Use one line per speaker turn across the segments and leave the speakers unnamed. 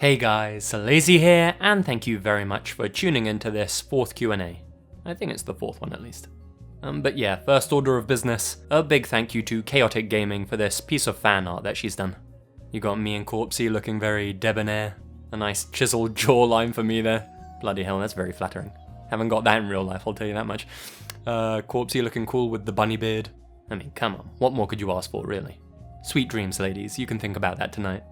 Hey guys, Lazy here, and thank you very much for tuning into this fourth Q&A. I think it's the fourth one at least. But yeah, first order of business, a big thank you to Chaotic Gaming for this piece of fan art that she's done. You got me and Corpsey looking very debonair, a nice chiseled jawline for me there. Bloody hell, that's very flattering. Haven't got that in real life, I'll tell you that much. Corpsey looking cool with the bunny beard. I mean, come on, what more could you ask for, really? Sweet dreams, ladies, you can think about that tonight.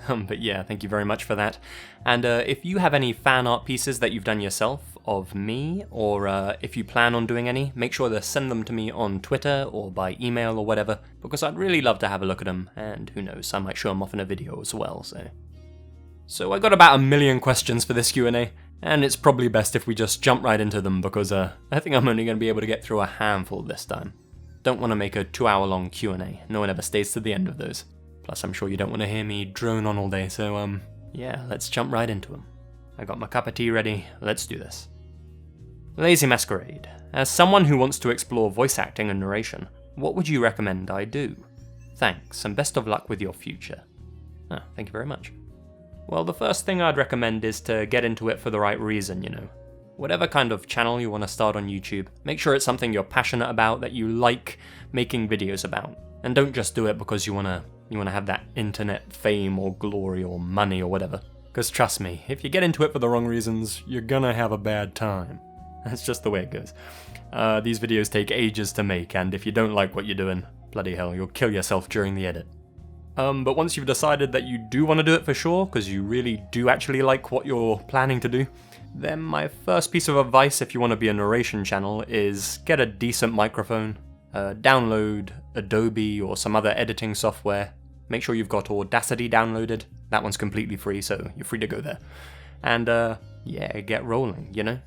But yeah, thank you very much for that. And if you have any fan art pieces that you've done yourself of me, or if you plan on doing any, make sure to send them to me on Twitter or by email or whatever, because I'd really love to have a look at them, and who knows, I might show them off in a video as well, So I got about 1 million questions for this Q&A, and it's probably best if we just jump right into them, because I think I'm only going to be able to get through a handful this time. Don't want to make a 2-hour-long Q&A, no one ever stays to the end of those. Plus, I'm sure you don't want to hear me drone on all day, so yeah, let's jump right into them. I got my cup of tea ready, let's do this. Lazy Masquerade. As someone who wants to explore voice acting and narration, what would you recommend I do? Thanks, and best of luck with your future. Thank you very much. Well, the first thing I'd recommend is to get into it for the right reason, you know. Whatever kind of channel you want to start on YouTube, make sure it's something you're passionate about, that you like making videos about. And don't just do it because you want to have that internet fame or glory or money or whatever. Because trust me, if you get into it for the wrong reasons, you're gonna have a bad time. That's just the way it goes. These videos take ages to make, and if you don't like what you're doing, bloody hell, you'll kill yourself during the edit. But once you've decided that you do want to do it for sure, because you really do actually like what you're planning to do, then my first piece of advice if you want to be a narration channel is get a decent microphone, download Adobe or some other editing software. Make sure you've got Audacity downloaded. That one's completely free, so you're free to go there. And yeah, get rolling, you know?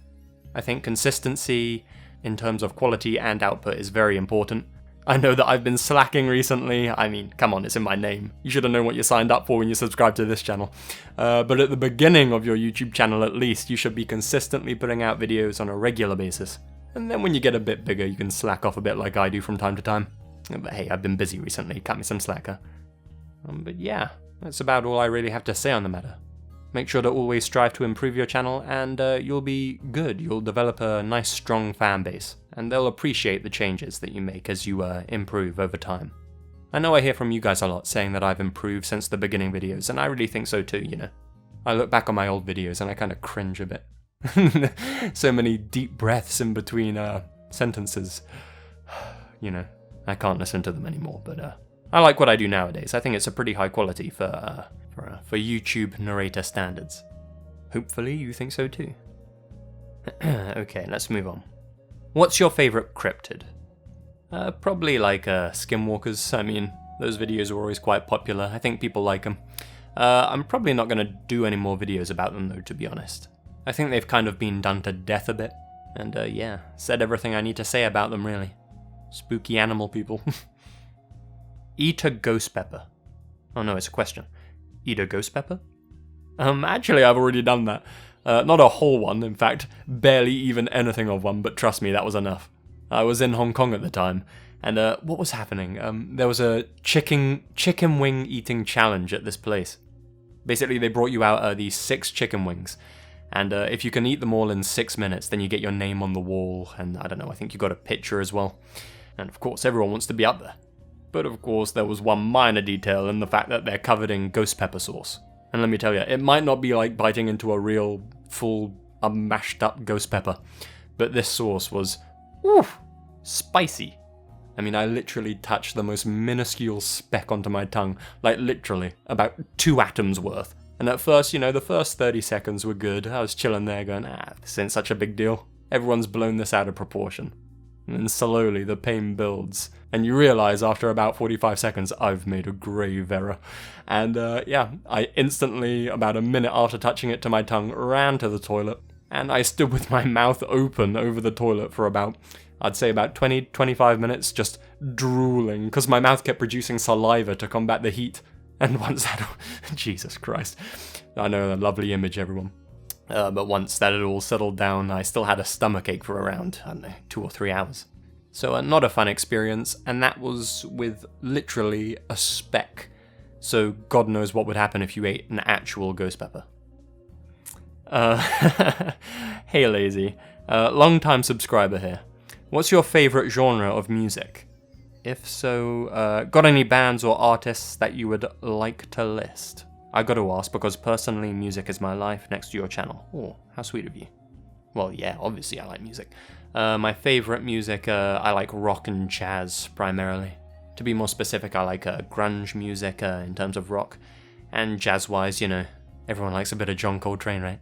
I think consistency in terms of quality and output is very important. I know that I've been slacking recently. I mean, come on, it's in my name. You should have known what you signed up for when you subscribed to this channel. But at the beginning of your YouTube channel at least, you should be consistently putting out videos on a regular basis. And then when you get a bit bigger, you can slack off a bit like I do from time to time. But hey, I've been busy recently, cut me some slacker. But yeah, that's about all I really have to say on the matter. Make sure to always strive to improve your channel, and you'll be good. You'll develop a nice, strong fan base, and they'll appreciate the changes that you make as you improve over time. I know I hear from you guys a lot saying that I've improved since the beginning videos, and I really think so too, you know. I look back on my old videos and I kind of cringe a bit. So many deep breaths in between sentences. You know, I can't listen to them anymore, but I like what I do nowadays. I think it's a pretty high quality for YouTube narrator standards. Hopefully you think so too. Okay, let's move on. What's your favourite cryptid? Probably like Skinwalkers. I mean, those videos are always quite popular. I think people like them. I'm probably not going to do any more videos about them though, to be honest. I think they've kind of been done to death a bit. And yeah, said everything I need to say about them really. Spooky animal people. Eat a ghost pepper. Oh no, it's a question. Eat a ghost pepper? Actually I've already done that. Not a whole one, in fact, barely even anything of one, but trust me, that was enough. I was in Hong Kong at the time, and what was happening? There was a chicken wing eating challenge at this place. Basically, they brought you out these 6 chicken wings, and if you can eat them all in 6 minutes, then you get your name on the wall, and I don't know, I think you got a picture as well. And of course, everyone wants to be up there. But of course, there was one minor detail in the fact that they're covered in ghost pepper sauce. And let me tell you, it might not be like biting into a real, full, mashed up ghost pepper, but this sauce was, oof, spicy. I mean, I literally touched the most minuscule speck onto my tongue, like literally, about 2 atoms worth. And at first, you know, the first 30 seconds were good. I was chilling there going, this ain't such a big deal. Everyone's blown this out of proportion. And then slowly the pain builds, and you realise after about 45 seconds, I've made a grave error. And yeah, I instantly, about a minute after touching it to my tongue, ran to the toilet, and I stood with my mouth open over the toilet for about, I'd say about 20-25 minutes, just drooling, because my mouth kept producing saliva to combat the heat. And once that, Jesus Christ, I know, a lovely image, everyone. But once that had all settled down, I still had a stomachache for around, I don't know, 2 or 3 hours. So not a fun experience, and that was with literally a speck so God knows what would happen if you ate an actual ghost pepper. Hey Lazy, long-time subscriber here. What's your favourite genre of music? If so, got any bands or artists that you would like to list? I got to ask because personally music is my life next to your channel. Oh, how sweet of you. Well, yeah, obviously I like music. My favourite music, I like rock and jazz primarily. To be more specific, I like grunge music in terms of rock. And jazz-wise, you know, everyone likes a bit of John Coltrane, right?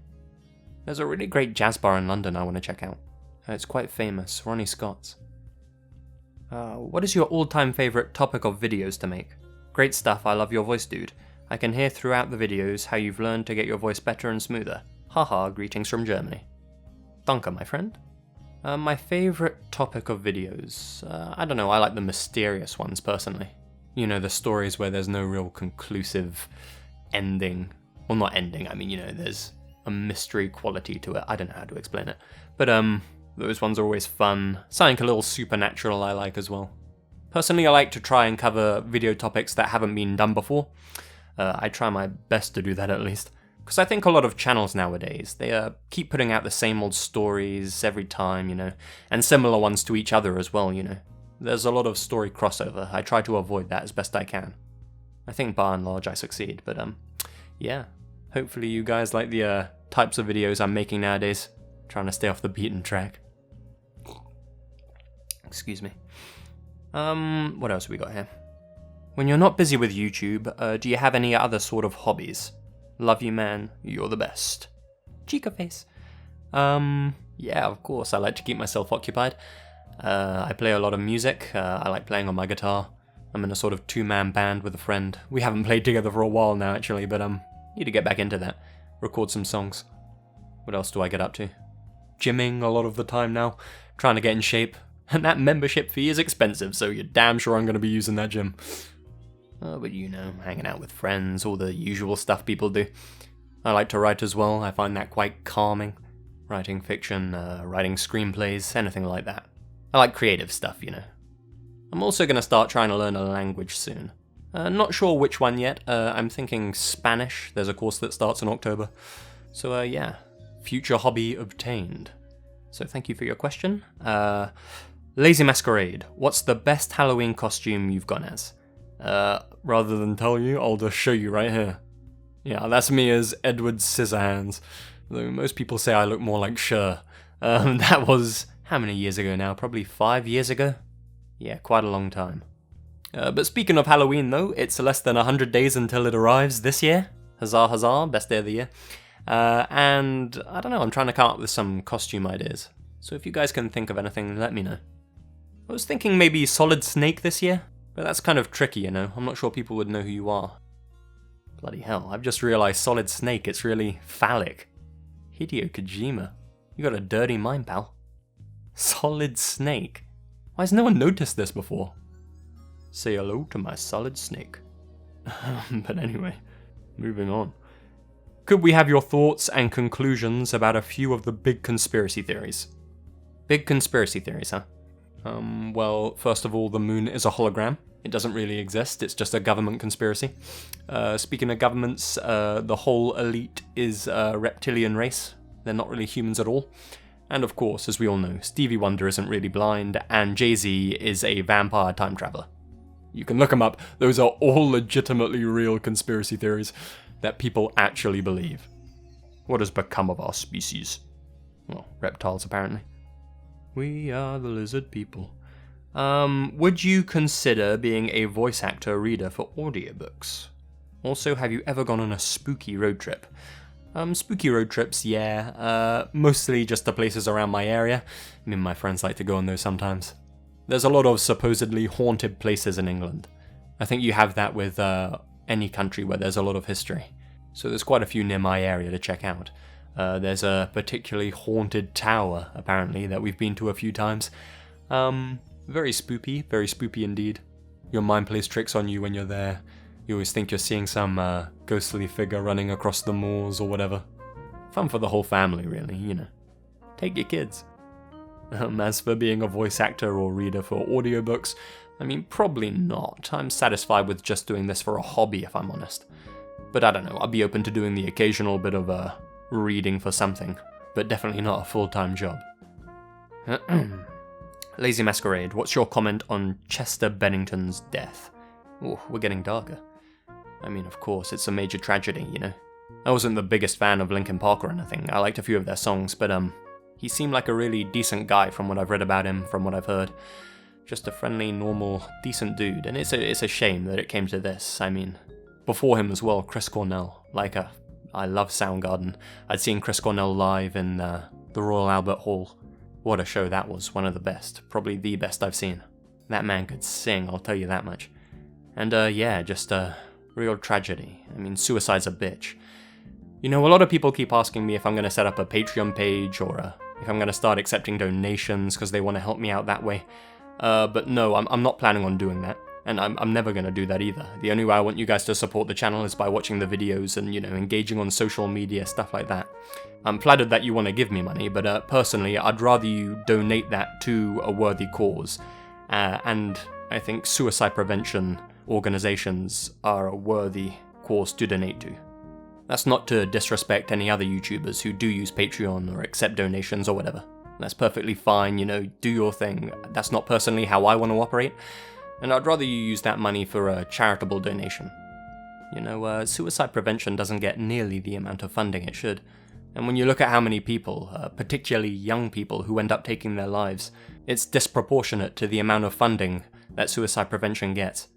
There's a really great jazz bar in London I want to check out. It's quite famous, Ronnie Scott's. What is your all-time favourite topic of videos to make? Great stuff, I love your voice, dude. I can hear throughout the videos how you've learned to get your voice better and smoother. Haha, greetings from Germany. Danke, my friend. My favourite topic of videos? I don't know, I like the mysterious ones personally. You know, the stories where there's no real conclusive ending. Well, not ending, I mean, you know, there's a mystery quality to it. I don't know how to explain it. But, those ones are always fun. Something a little supernatural I like as well. Personally, I like to try and cover video topics that haven't been done before. I try my best to do that at least. Because I think a lot of channels nowadays, they keep putting out the same old stories every time, you know, and similar ones to each other as well, you know. There's a lot of story crossover. I try to avoid that as best I can. I think by and large I succeed, but yeah. Hopefully you guys like the types of videos I'm making nowadays. Trying to stay off the beaten track. Excuse me. What else have we got here? When you're not busy with YouTube, do you have any other sort of hobbies? Love you, man. You're the best. Chica face. Yeah, of course. I like to keep myself occupied. I play a lot of music. I like playing on my guitar. I'm in a sort of two-man band with a friend. We haven't played together for a while now, actually, but need to get back into that. Record some songs. What else do I get up to? Gymming a lot of the time now. Trying to get in shape. And that membership fee is expensive, so you're damn sure I'm going to be using that gym. But you know, hanging out with friends, all the usual stuff people do. I like to write as well, I find that quite calming. Writing fiction, writing screenplays, anything like that. I like creative stuff, you know. I'm also going to start trying to learn a language soon. Not sure which one yet, I'm thinking Spanish, there's a course that starts in October. So yeah, future hobby obtained. So thank you for your question. Lazy Masquerade, what's the best Halloween costume you've gone as? Rather than tell you, I'll just show you right here. Yeah, that's me as Edward Scissorhands. Though most people say I look more like Cher. That was, how many years ago now? Probably 5 years ago? Yeah, quite a long time. But speaking of Halloween though, it's less than 100 days until it arrives this year. Huzzah, huzzah, best day of the year. And I don't know, I'm trying to come up with some costume ideas. So if you guys can think of anything, let me know. I was thinking maybe Solid Snake this year. But that's kind of tricky, you know, I'm not sure people would know who you are. Bloody hell, I've just realised Solid Snake, it's really phallic. Hideo Kojima, you got a dirty mind, pal. Solid Snake? Why has no one noticed this before? Say hello to my Solid Snake. But anyway, moving on. Could we have your thoughts and conclusions about a few of the big conspiracy theories? Big conspiracy theories, huh? Well, first of all, the moon is a hologram. It doesn't really exist, it's just a government conspiracy. Speaking of governments, the whole elite is a reptilian race. They're not really humans at all. And of course, as we all know, Stevie Wonder isn't really blind, and Jay-Z is a vampire time traveler. You can look them up, those are all legitimately real conspiracy theories that people actually believe. What has become of our species? Well, reptiles apparently. We are the lizard people. Would you consider being a voice actor reader for audiobooks? Also, have you ever gone on a spooky road trip? Spooky road trips, yeah. Mostly just to places around my area. I mean, my friends like to go on those sometimes. There's a lot of supposedly haunted places in England. I think you have that with any country where there's a lot of history. So there's quite a few near my area to check out. There's a particularly haunted tower, apparently, that we've been to a few times. Very spoopy indeed. Your mind plays tricks on you when you're there. You always think you're seeing some ghostly figure running across the moors or whatever. Fun for the whole family, really, you know. Take your kids. As for being a voice actor or reader for audiobooks, I mean, probably not. I'm satisfied with just doing this for a hobby, if I'm honest. But I don't know, I'd be open to doing the occasional bit of reading for something, but definitely not a full-time job. Lazy Masquerade, what's your comment on Chester Bennington's death? Oh, we're getting darker. I mean, of course, it's a major tragedy, you know. I wasn't the biggest fan of Linkin Park or anything. I liked a few of their songs, but he seemed like a really decent guy from what I've read about him, from what I've heard. Just a friendly, normal, decent dude, and it's a shame that it came to this. I mean, before him as well, Chris Cornell. I love Soundgarden. I'd seen Chris Cornell live in the Royal Albert Hall. What a show that was, one of the best, probably the best I've seen. That man could sing, I'll tell you that much. And yeah, just a real tragedy. I mean, suicide's a bitch. You know, a lot of people keep asking me if I'm going to set up a Patreon page or if I'm going to start accepting donations because they want to help me out that way. But no, I'm not planning on doing that. And I'm never going to do that either. The only way I want you guys to support the channel is by watching the videos and, you know, engaging on social media, stuff like that. I'm flattered that you want to give me money, but personally, I'd rather you donate that to a worthy cause. And I think suicide prevention organizations are a worthy cause to donate to. That's not to disrespect any other YouTubers who do use Patreon or accept donations or whatever. That's perfectly fine, you know, do your thing. That's not personally how I want to operate. And I'd rather you use that money for a charitable donation. You know, suicide prevention doesn't get nearly the amount of funding it should. And when you look at how many people, particularly young people, who end up taking their lives, it's disproportionate to the amount of funding that suicide prevention gets.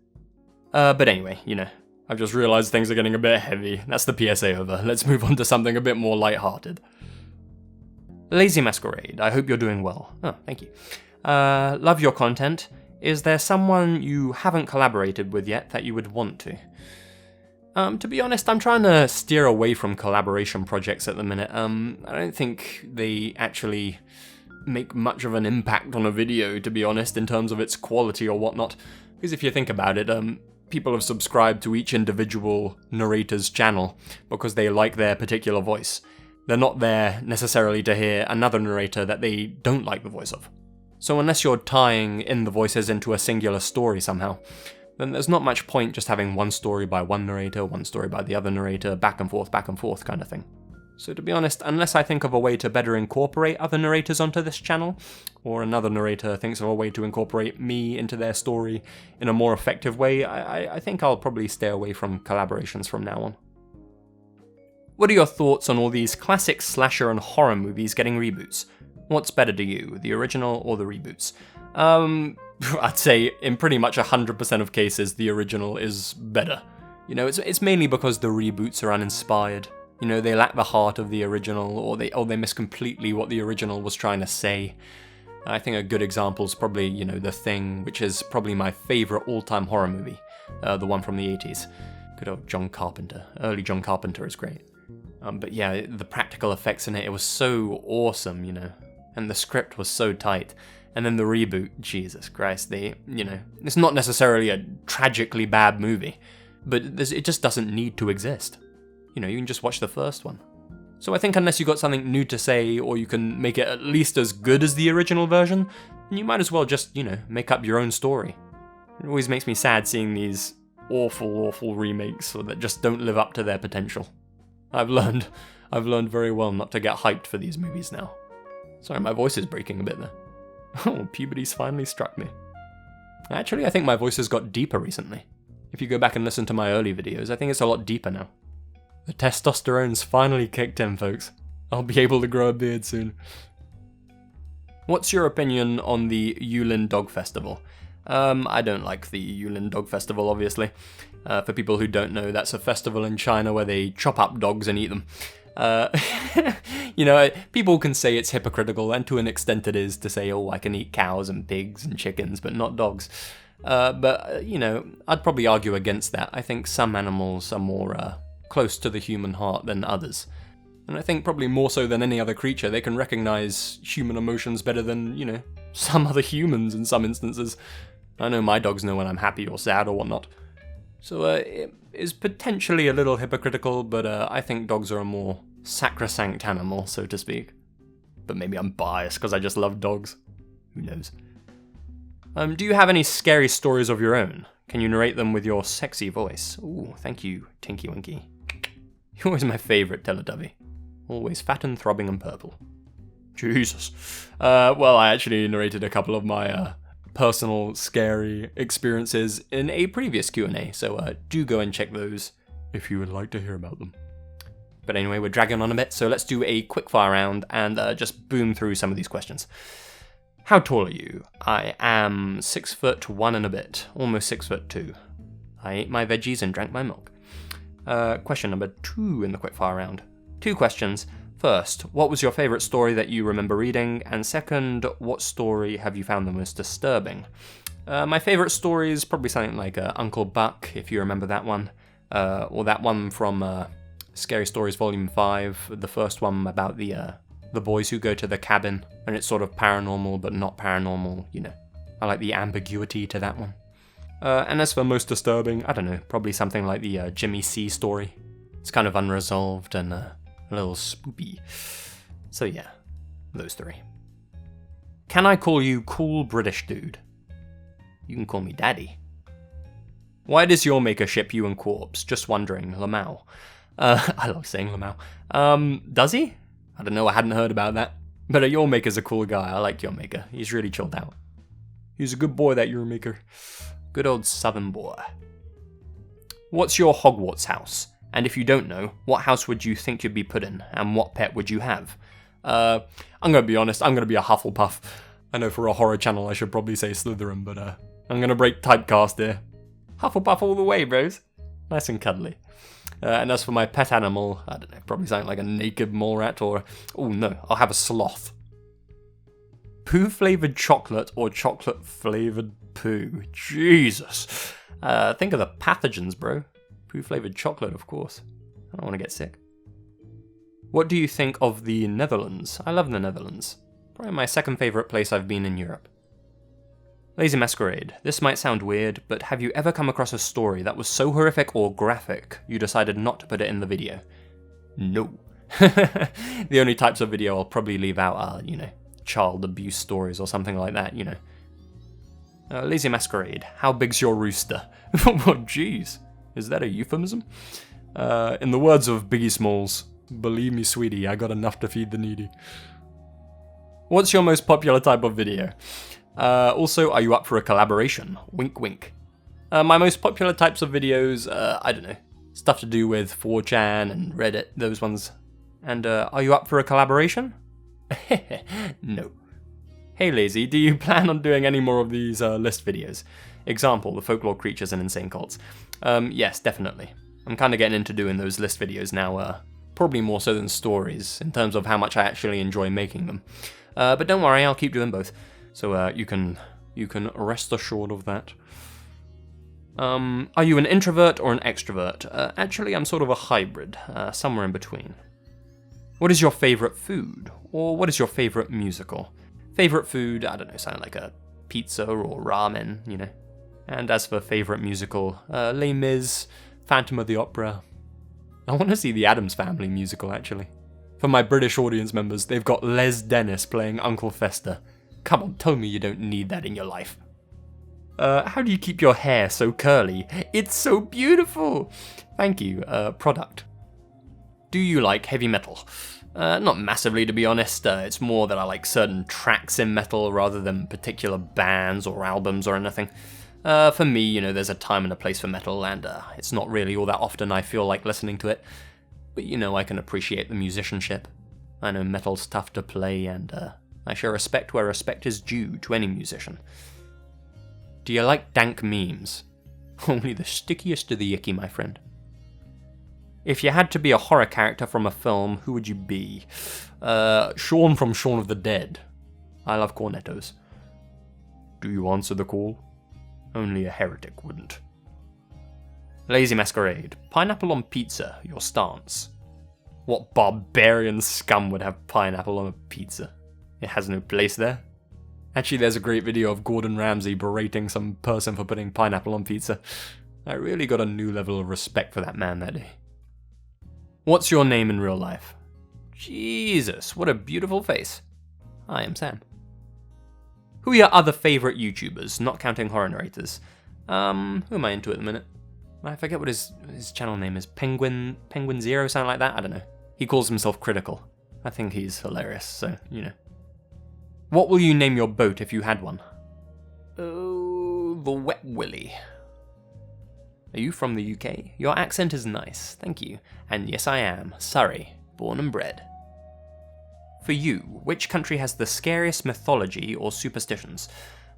But anyway, you know, I've just realised things are getting a bit heavy. That's the PSA over. Let's move on to something a bit more lighthearted. Lazy Masquerade, I hope you're doing well. Oh, thank you. Love your content. Is there someone you haven't collaborated with yet that you would want to? To be honest, I'm trying to steer away from collaboration projects at the minute. I don't think they actually make much of an impact on a video, to be honest, in terms of its quality or whatnot. Because if you think about it, people have subscribed to each individual narrator's channel because they like their particular voice. They're not there necessarily to hear another narrator that they don't like the voice of. So unless you're tying in the voices into a singular story somehow, then there's not much point just having one story by one narrator, one story by the other narrator, back and forth kind of thing. So to be honest, unless I think of a way to better incorporate other narrators onto this channel, or another narrator thinks of a way to incorporate me into their story in a more effective way, I think I'll probably stay away from collaborations from now on. What are your thoughts on all these classic slasher and horror movies getting reboots? What's better to you, the original or the reboots? I'd say in pretty much 100% of cases, the original is better. You know, it's mainly because the reboots are uninspired. You know, they lack the heart of the original, or they miss completely what the original was trying to say. I think a good example is probably, you know, The Thing, which is probably my favourite all-time horror movie, the one from the 80s. Good old John Carpenter. Early John Carpenter is great. But yeah, the practical effects in it was so awesome, you know. And the script was so tight. And then the reboot, Jesus Christ, it's not necessarily a tragically bad movie, but it just doesn't need to exist. You know, you can just watch the first one. So I think unless you got something new to say, or you can make it at least as good as the original version, you might as well just, you know, make up your own story. It always makes me sad seeing these awful remakes that just don't live up to their potential. I've learned very well not to get hyped for these movies now. Sorry, my voice is breaking a bit there. Oh, puberty's finally struck me. Actually, I think my voice has got deeper recently. If you go back and listen to my early videos, I think it's a lot deeper now. The testosterone's finally kicked in, folks. I'll be able to grow a beard soon. What's your opinion on the Yulin Dog Festival? I don't like the Yulin Dog Festival, obviously. For people who don't know, that's a festival in China where they chop up dogs and eat them. You know, people can say it's hypocritical, and to an extent it is, to say, oh, I can eat cows and pigs and chickens, but not dogs. But, you know, I'd probably argue against that. I think some animals are more close to the human heart than others. And I think probably more so than any other creature, they can recognize human emotions better than, you know, some other humans in some instances. I know my dogs know when I'm happy or sad or whatnot. So it is potentially a little hypocritical, but I think dogs are a more sacrosanct animal, so to speak. But maybe I'm biased because I just love dogs. Who knows? Do you have any scary stories of your own? Can you narrate them with your sexy voice? Ooh, thank you, Tinky Winky. You're always my favourite, Teletubby. Always fat and throbbing and purple. Jesus. Well, I actually narrated a couple of my personal scary experiences in a previous Q&A, so do go and check those if you would like to hear about them. But anyway, we're dragging on a bit, so let's do a quickfire round and just boom through some of these questions. How tall are you? I am 6'1" and a bit, almost 6'2". I ate my veggies and drank my milk. Question number 2 in the quickfire round. 2 questions. First, what was your favourite story that you remember reading? And second, what story have you found the most disturbing? My favourite story is probably something like Uncle Buck, if you remember that one. Or that one from Scary Stories Volume 5, the first one about the boys who go to the cabin, and it's sort of paranormal but not paranormal, you know. I like the ambiguity to that one. And as for most disturbing, I don't know, probably something like the Jimmy C story. It's kind of unresolved and a little spoopy. So yeah, those 3. Can I call you cool British dude? You can call me daddy. Why does your maker ship you and Corpse? Just wondering, Lamau. I love saying Lamau. Does he? I don't know, I hadn't heard about that. But your maker's a cool guy, I like your maker. He's really chilled out. He's a good boy, that your maker. Good old southern boy. What's your Hogwarts house? And if you don't know, what house would you think you'd be put in? And what pet would you have? I'm gonna be honest, I'm gonna be a Hufflepuff. I know for a horror channel I should probably say Slytherin, but I'm gonna break typecast here. Hufflepuff all the way, bros. Nice and cuddly. And as for my pet animal, I don't know, probably something like a naked mole rat or... Oh no, I'll have a sloth. Poo-flavoured chocolate or chocolate-flavoured poo? Jesus. Think of the pathogens, bro. Poo-flavoured chocolate, of course. I don't want to get sick. What do you think of the Netherlands? I love the Netherlands. Probably my second favourite place I've been in Europe. Lazy Masquerade. This might sound weird, but have you ever come across a story that was so horrific or graphic you decided not to put it in the video? No. The only types of video I'll probably leave out are, you know, child abuse stories or something like that, you know. Lazy Masquerade. How big's your rooster? Oh, jeez. Is that a euphemism? In the words of Biggie Smalls, believe me, sweetie, I got enough to feed the needy. What's your most popular type of video? Also, are you up for a collaboration? Wink, wink. My most popular types of videos, I don't know, stuff to do with 4chan and Reddit, those ones. And are you up for a collaboration? No. Hey Lazy, do you plan on doing any more of these list videos? Example, the folklore creatures and insane cults. Yes, definitely. I'm kind of getting into doing those list videos now, probably more so than stories, in terms of how much I actually enjoy making them. But don't worry, I'll keep doing both. So you can rest assured of that. Are you an introvert or an extrovert? Actually, I'm sort of a hybrid, somewhere in between. What is your favourite food? Or what is your favourite musical? Favourite food, I don't know, something like a pizza or ramen, you know. And as for favourite musical, Les Mis, Phantom of the Opera. I want to see the Addams Family musical, actually. For my British audience members, they've got Les Dennis playing Uncle Fester. Come on, tell me you don't need that in your life. How do you keep your hair so curly? It's so beautiful! Thank you, product. Do you like heavy metal? Not massively, to be honest. It's more that I like certain tracks in metal rather than particular bands or albums or anything. For me, you know, there's a time and a place for metal, and it's not really all that often I feel like listening to it. But, you know, I can appreciate the musicianship. I know metal's tough to play, and I show respect where respect is due to any musician. Do you like dank memes? Only the stickiest to the icky, my friend. If you had to be a horror character from a film, who would you be? Shaun from Shaun of the Dead. I love cornettos. Do you answer the call? Only a heretic wouldn't. Lazy Masquerade. Pineapple on pizza, your stance. What barbarian scum would have pineapple on a pizza? It has no place there. Actually, there's a great video of Gordon Ramsay berating some person for putting pineapple on pizza. I really got a new level of respect for that man that day. What's your name in real life? Jesus, what a beautiful face. I am Sam. Who are your other favourite YouTubers, not counting horror narrators? Who am I into at the minute? I forget what his channel name is. Penguin Zero, something like that? I don't know. He calls himself Critical. I think he's hilarious, so, you know. What will you name your boat if you had one? Oh, the Wet Willy. Are you from the UK? Your accent is nice, thank you. And yes, I am. Surrey, born and bred. For you, which country has the scariest mythology or superstitions?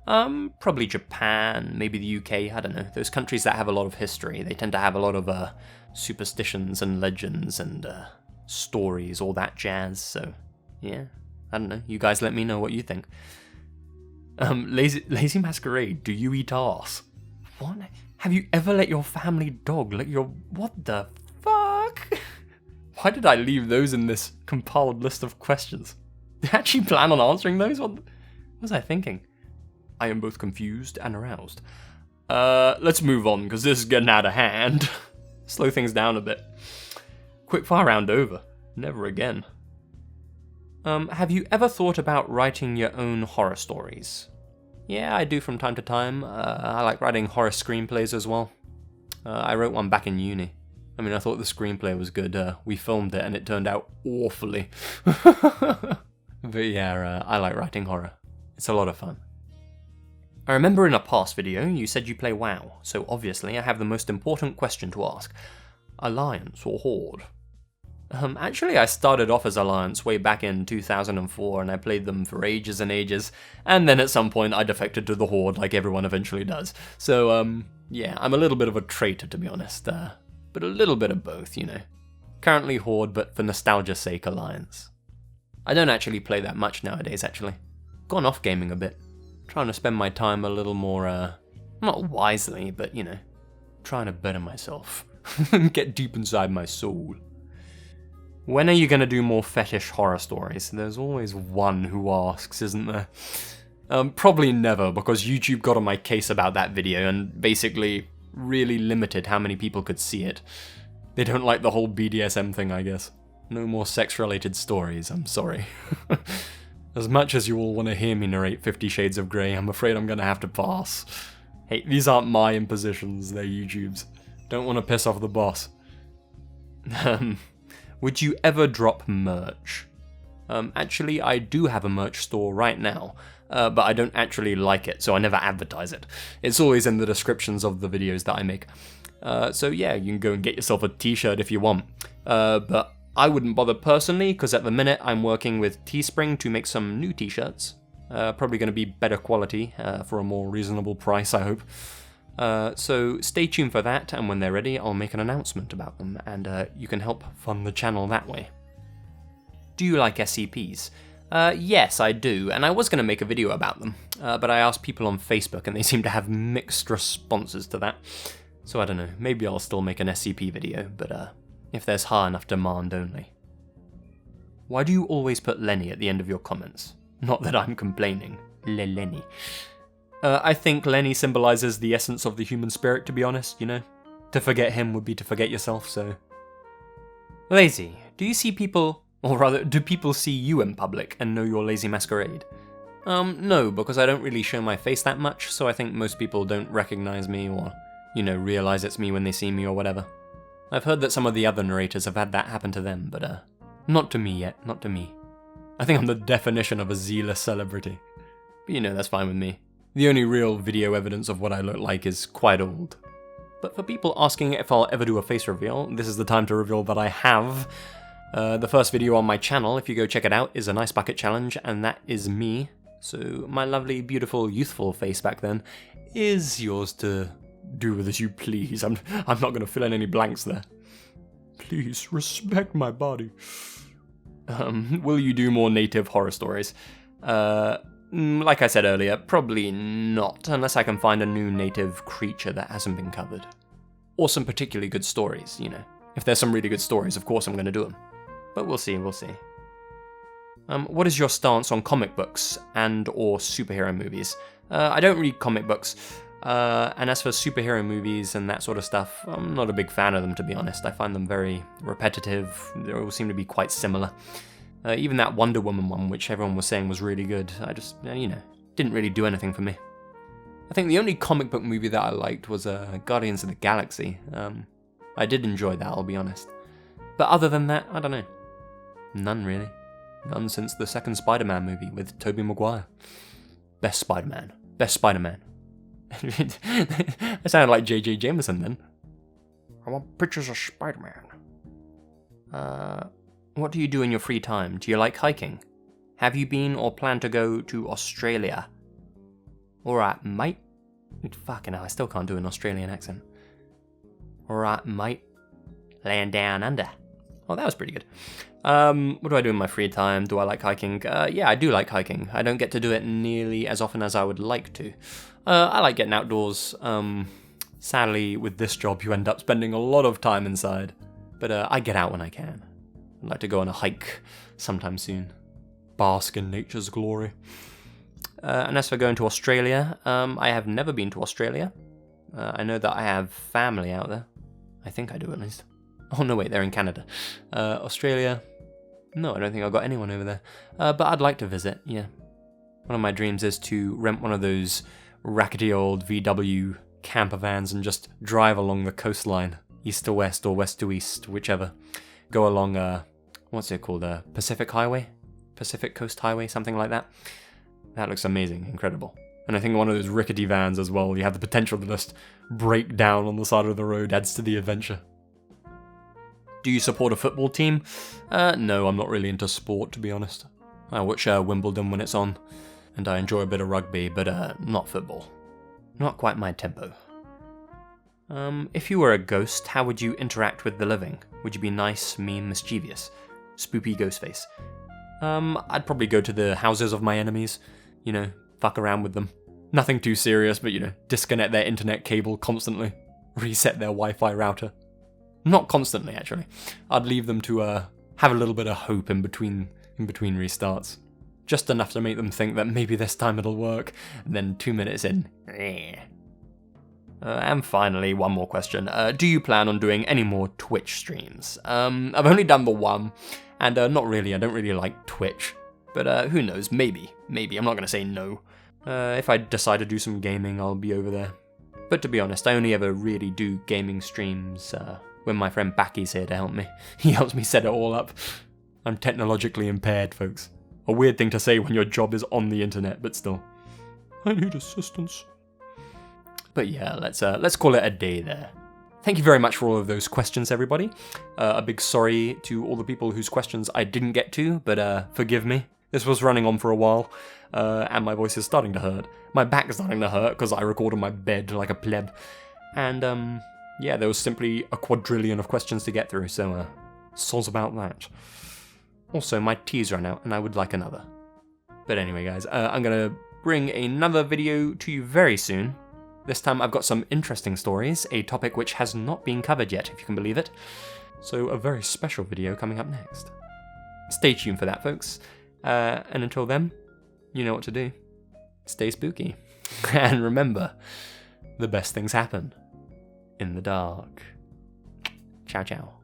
Probably Japan, maybe the UK, I don't know. Those countries that have a lot of history, they tend to have a lot of superstitions and legends and stories, all that jazz, so yeah. I don't know, you guys let me know what you think. Lazy Masquerade, do you eat arse? What? Have you ever let your family dog lick your... What the fuck? Why did I leave those in this compiled list of questions? Did I actually plan on answering those? What was I thinking? I am both confused and aroused. Let's move on, because this is getting out of hand. Slow things down a bit. Quickfire round over. Never again. Have you ever thought about writing your own horror stories? Yeah, I do from time to time. I like writing horror screenplays as well. I wrote one back in uni. I mean, I thought the screenplay was good. We filmed it and it turned out awfully. But yeah, I like writing horror. It's a lot of fun. I remember in a past video you said you play WoW, so obviously I have the most important question to ask. Alliance or Horde? Actually, I started off as Alliance way back in 2004, and I played them for ages and ages, and then at some point I defected to the Horde like everyone eventually does. So, yeah, I'm a little bit of a traitor, to be honest, but a little bit of both, you know. Currently Horde, but for nostalgia's sake, Alliance. I don't actually play that much nowadays, actually. Gone off gaming a bit. Trying to spend my time a little more, not wisely, but, you know, trying to better myself. Get deep inside my soul. When are you going to do more fetish horror stories? There's always one who asks, isn't there? Probably never, because YouTube got on my case about that video and basically really limited how many people could see it. They don't like the whole BDSM thing, I guess. No more sex-related stories, I'm sorry. As much as you all want to hear me narrate 50 Shades of Grey, I'm afraid I'm going to have to pass. Hey, these aren't my impositions, they're YouTube's. Don't want to piss off the boss. Would you ever drop merch? Actually, I do have a merch store right now, but I don't actually like it, so I never advertise it. It's always in the descriptions of the videos that I make. So yeah, you can go and get yourself a t-shirt if you want. But I wouldn't bother personally, because at the minute I'm working with Teespring to make some new t-shirts. Probably going to be better quality, for a more reasonable price, I hope. So stay tuned for that, and when they're ready, I'll make an announcement about them, and you can help fund the channel that way. Do you like SCPs? Yes, I do, and I was going to make a video about them, but I asked people on Facebook, and they seem to have mixed responses to that. So I don't know, maybe I'll still make an SCP video, but if there's high enough demand only. Why do you always put Lenny at the end of your comments? Not that I'm complaining. Lenny. I think Lenny symbolizes the essence of the human spirit, to be honest, you know? To forget him would be to forget yourself, so... Lazy, do you see people... Or rather, do people see you in public and know you're Lazy Masquerade? No, because I don't really show my face that much, so I think most people don't recognize me or, you know, realize it's me when they see me or whatever. I've heard that some of the other narrators have had that happen to them, but not to me yet, not to me. I think I'm the definition of a zealous celebrity. But you know, that's fine with me. The only real video evidence of what I look like is quite old. But for people asking if I'll ever do a face reveal, this is the time to reveal that I have. The first video on my channel, if you go check it out, is an ice bucket challenge, and that is me. So my lovely, beautiful, youthful face back then is yours to do with as you please. I'm not going to fill in any blanks there. Please respect my body. Will you do more native horror stories? Like I said earlier, probably not, unless I can find a new native creature that hasn't been covered. Or some particularly good stories, you know. If there's some really good stories, of course I'm going to do them. But we'll see, we'll see. What is your stance on comic books and or superhero movies? I don't read comic books, and as for superhero movies and that sort of stuff, I'm not a big fan of them, to be honest. I find them very repetitive, they all seem to be quite similar. Even that Wonder Woman one, which everyone was saying was really good, I just, you know, didn't really do anything for me. I think the only comic book movie that I liked was Guardians of the Galaxy. I did enjoy that, I'll be honest. But other than that, I don't know. None really. None since the second Spider-Man movie with Tobey Maguire. Best Spider-Man. Best Spider-Man. I sounded like J.J. Jameson then. I want pictures of Spider-Man. What do you do in your free time? Do you like hiking? Have you been or plan to go to Australia? Alright, mate. Fucking hell, I still can't do an Australian accent. Alright, mate. Land down under. Oh, that was pretty good. What do I do in my free time? Do I like hiking? Yeah, I do like hiking. I don't get to do it nearly as often as I would like to. I like getting outdoors. Sadly, with this job, you end up spending a lot of time inside. But I get out when I can. I'd like to go on a hike sometime soon. Bask in nature's glory. And as for going to Australia, I have never been to Australia. I know that I have family out there. I think I do at least. Oh no, wait, they're in Canada. Australia, no, I don't think I've got anyone over there. But I'd like to visit, yeah. One of my dreams is to rent one of those rackety old VW camper vans and just drive along the coastline, east to west or west to east, whichever. Go along, what's it called, Pacific Highway? Pacific Coast Highway, something like that. That looks amazing, incredible. And I think one of those rickety vans as well, you have the potential to just break down on the side of the road, adds to the adventure. Do you support a football team? No, I'm not really into sport, to be honest. I watch Wimbledon when it's on, and I enjoy a bit of rugby, but not football. Not quite my tempo. If you were a ghost, how would you interact with the living? Would you be nice, mean, mischievous? Spoopy ghost face. I'd probably go to the houses of my enemies, you know, fuck around with them. Nothing too serious, but you know, disconnect their internet cable constantly. Reset their Wi-Fi router. Not constantly, actually. I'd leave them to have a little bit of hope in between restarts. Just enough to make them think that maybe this time it'll work, and then 2 minutes in, and finally, one more question. Do you plan on doing any more Twitch streams? I've only done the one, and not really. I don't really like Twitch. But who knows? Maybe. I'm not going to say no. If I decide to do some gaming, I'll be over there. But to be honest, I only ever really do gaming streams when my friend Backy's here to help me. He helps me set it all up. I'm technologically impaired, folks. A weird thing to say when your job is on the internet, but still. I need assistance. But yeah, let's call it a day there. Thank you very much for all of those questions, everybody. A big sorry to all the people whose questions I didn't get to, but forgive me. This was running on for a while, and my voice is starting to hurt. My back is starting to hurt because I record on my bed like a pleb. And yeah, there was simply a quadrillion of questions to get through, so soz about that. Also, my tea's run out, and I would like another. But anyway, guys, I'm going to bring another video to you very soon. This time I've got some interesting stories, a topic which has not been covered yet, if you can believe it. So a very special video coming up next. Stay tuned for that, folks. And until then, you know what to do. Stay spooky. And remember, the best things happen in the dark. Ciao, ciao.